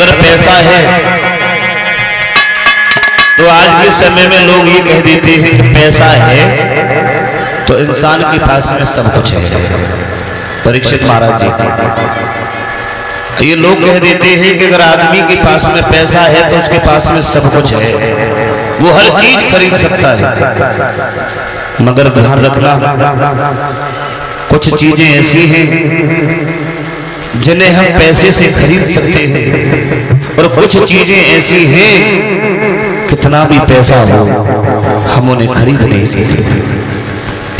अगर पैसा है तो आज के समय में लोग ये कह देते हैं कि पैसा है तो इंसान के पास में सब कुछ है। परीक्षित महाराज जी, ये लोग कह देते हैं कि अगर आदमी के पास में पैसा है तो उसके पास में सब कुछ है, वो हर चीज खरीद सकता है। मगर ध्यान रखना, कुछ चीजें ऐसी हैं जिन्हें हम पैसे से खरीद सकते हैं और कुछ चीजें ऐसी हैं कितना भी पैसा हो हम उन्हें खरीद नहीं सकते।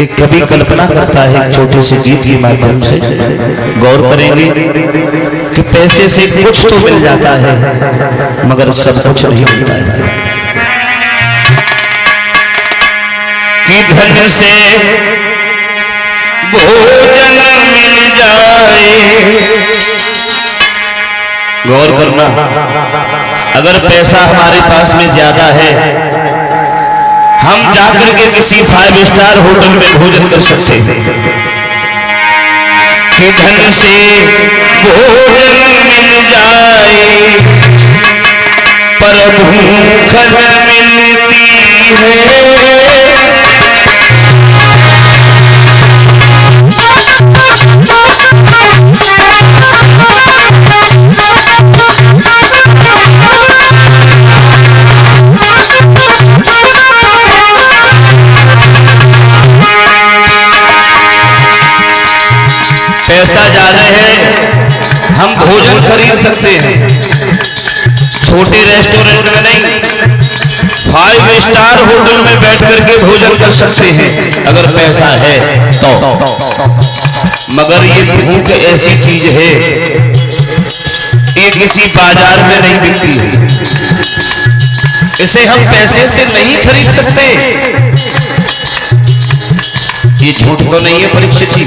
एक कवि कल्पना करता है एक छोटे से गीत के माध्यम से, गौर करेंगे कि पैसे से कुछ तो मिल जाता है मगर सब कुछ नहीं मिलता है। कि धन से भोजन मिल जाए, गौर करना, अगर पैसा हमारे पास में ज्यादा है हम जाकर के किसी 5 स्टार होटल में भोजन कर सकते हैं। कि धन से भोजन मिल जाए पर भूख न मिलती है। पैसा ज्यादा है हम भोजन खरीद सकते हैं, छोटे रेस्टोरेंट में नहीं 5 स्टार होटल में बैठ करके भोजन कर सकते हैं अगर पैसा है तो। मगर ये भूख ऐसी चीज है ये किसी बाजार में नहीं बिकती है, इसे हम पैसे से नहीं खरीद सकते। ये झूठ तो नहीं है परीक्षित जी?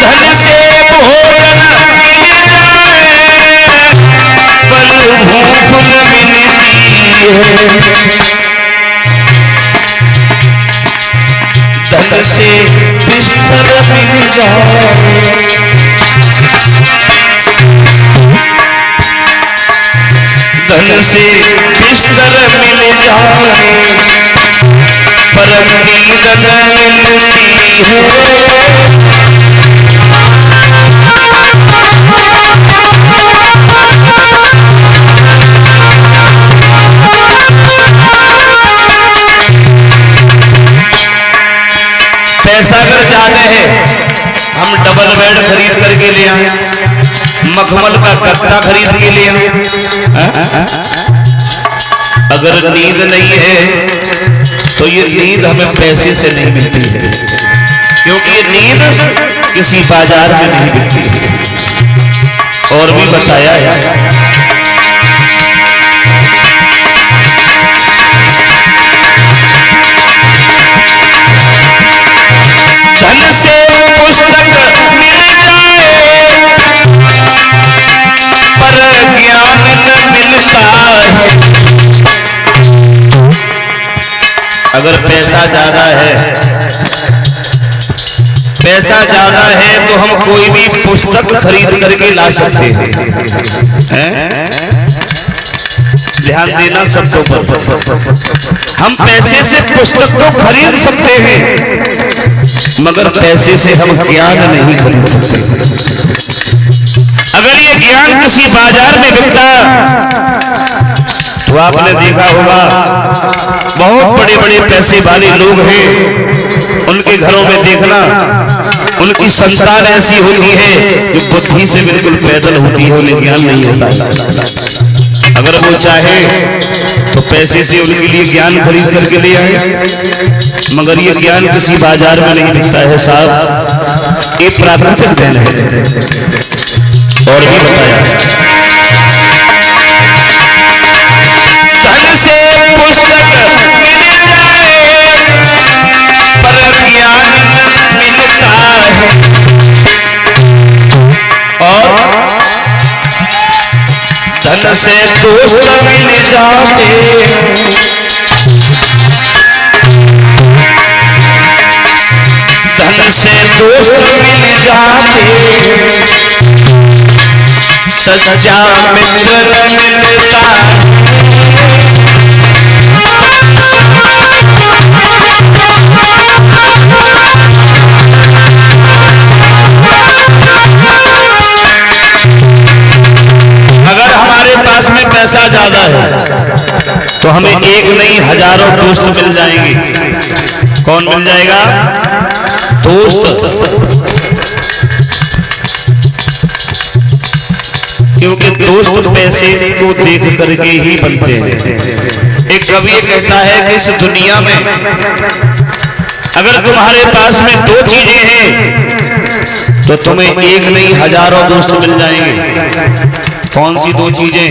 धन से भोजन मिल जाए पर भूख न मिलती है। धन से बिस्तर मिल जाए धन से बिस्तर मिल जाए पर नींद न मिलती है। पैसा अगर ज्यादा है हम डबल बेड खरीद करके ले आए, मखमल का गद्दा खरीद के ले आए। अगर नींद नहीं है तो ये नींद हमें पैसे से नहीं मिलती है, क्योंकि ये नींद किसी बाजार में नहीं मिलती है। और भी बताया है धन से पुस्तक मिल जाए पर ज्ञान न मिलता है। अगर पैसा ज्यादा है तो हम कोई भी पुस्तक खरीद करके ला सकते हैं। ध्यान देना शब्दों पर, हम पैसे से पुस्तक तो खरीद सकते हैं मगर पैसे से हम ज्ञान नहीं खरीद सकते। अगर ये ज्ञान किसी बाजार में बिकता तो आपने देखा होगा बहुत बड़े बड़े पैसे वाले लोग हैं, उनके घरों में देखना उनकी संतान ऐसी होती है जो बुद्धि से बिल्कुल पैदल होती है, उन्हें ज्ञान नहीं होता। अगर वो चाहे तो पैसे से उनके लिए ज्ञान खरीद करके ले आए, मगर ये ज्ञान किसी बाजार में नहीं बिकता है साहब, ये प्राकृतिक धन है। और भी बताया धन से पुस्तक मिल जाए पर ज्ञान मिलता है। और धन से दोस्त मिल जाते धन से दोस्त मिल जाते, सच्चा मित्र मिलता। अगर हमारे पास में पैसा ज्यादा है तो हमें एक नहीं हजारों दोस्त मिल जाएंगे। कौन मिल जाएगा? दोस्त। क्योंकि दोस्त पैसे को देख करके ही बनते हैं। एक कवि कहता है कि इस दुनिया में अगर तुम्हारे पास में दो चीजें हैं तो तुम्हें एक नहीं हजारों दोस्त मिल जाएंगे। कौन सी दो चीजें?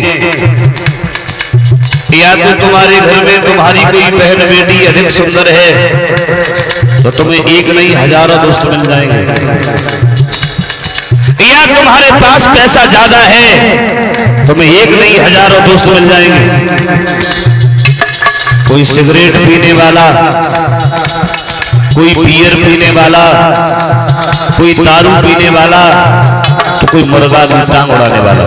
या तो तुम्हारे घर में तुम्हारी कोई बहन बेटी अधिक सुंदर है तो तुम्हें एक नहीं हजारों दोस्त मिल जाएंगे। या तुम्हारे पास पैसा ज्यादा है तुम्हें एक नहीं हजारों दोस्त मिल जाएंगे। कोई सिगरेट पीने वाला, कोई बियर पीने वाला, कोई दारू पीने वाला, तो कोई मुर्गा की टांग उड़ाने वाला।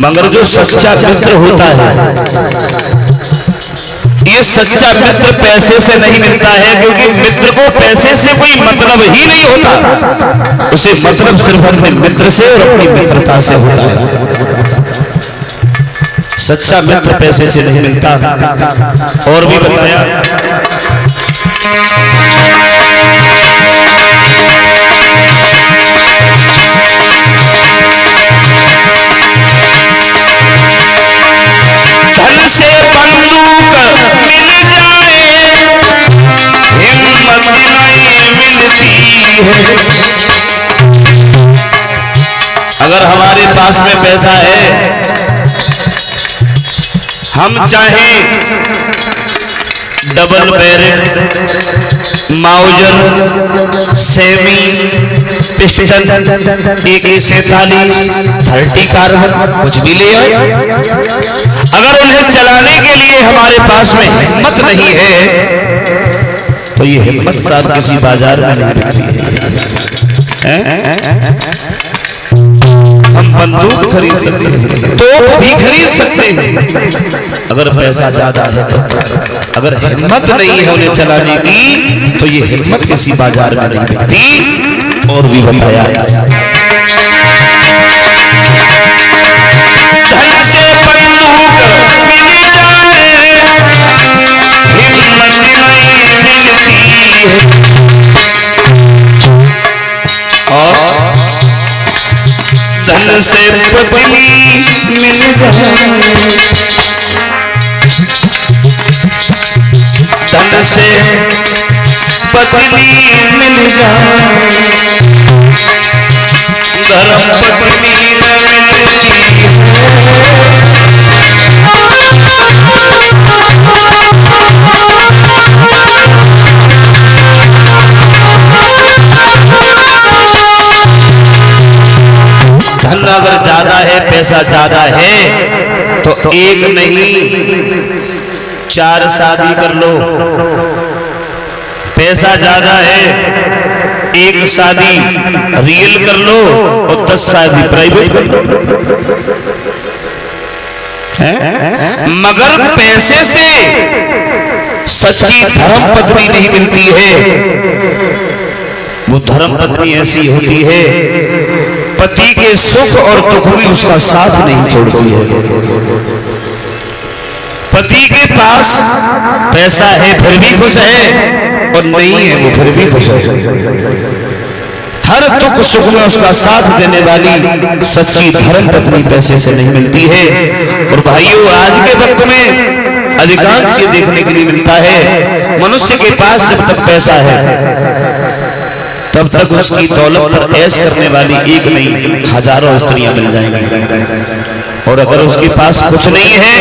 मगर जो सच्चा मित्र होता है, ये सच्चा मित्र पैसे से नहीं मिलता है, क्योंकि मित्र को पैसे से कोई मतलब ही नहीं होता। उसे मतलब सिर्फ अपने मित्र से और अपनी मित्रता से होता है। सच्चा मित्र पैसे से नहीं मिलता। और भी बताया, धन से बंदूक मिल जाए हिम्मत नहीं मिलती है। अगर हमारे पास में पैसा है, हम चाहें double barrel, Mauser, semi, pistol, AK-47, 30 carbon कुछ भी ले आए। अगर उन्हें चलाने के लिए हमारे पास में हिम्मत नहीं है तो ये हिम्मत साहब किसी बाजार में नहीं मिलती है। हम बंदूक खरीद सकते हैं, तोप भी खरीद सकते हैं अगर पैसा ज्यादा है तो। अगर हिम्मत नहीं है उन्हें चलाने की तो ये हिम्मत किसी बाजार में नहीं मिलती। और भी बताया, धन से बंदूक मिल जाए हिम्मत नहीं मिलती है। और धन से पत्नी मिल जाए, धन से पत्नी मिल जाए, धर्म पत्नी न मिलती धन अगर ज्यादा है, पैसा ज्यादा है तो एक नहीं 4 शादी कर लो। पैसा ज्यादा है, एक शादी रियल कर लो और 10 शादी प्राइवेट कर लो। मगर पैसे से सच्ची धर्म पत्नी नहीं मिलती है। वो धर्म पत्नी ऐसी होती है पति के सुख और दुख में उसका साथ नहीं छोड़ती है। पति के पास पैसा है फिर भी खुश है और नहीं है वो फिर भी खुश है। हर दुख सुख में उसका साथ देने वाली सच्ची धर्म पत्नी पैसे से नहीं मिलती है। और भाइयों, आज के वक्त में अधिकांश ये देखने के लिए मिलता है, मनुष्य के पास जब तक पैसा है तब तक उसकी दौलत पर ऐश करने वाली एक नहीं हजारों स्त्रियां मिल जाएंगी। और अगर उसके पास कुछ नहीं है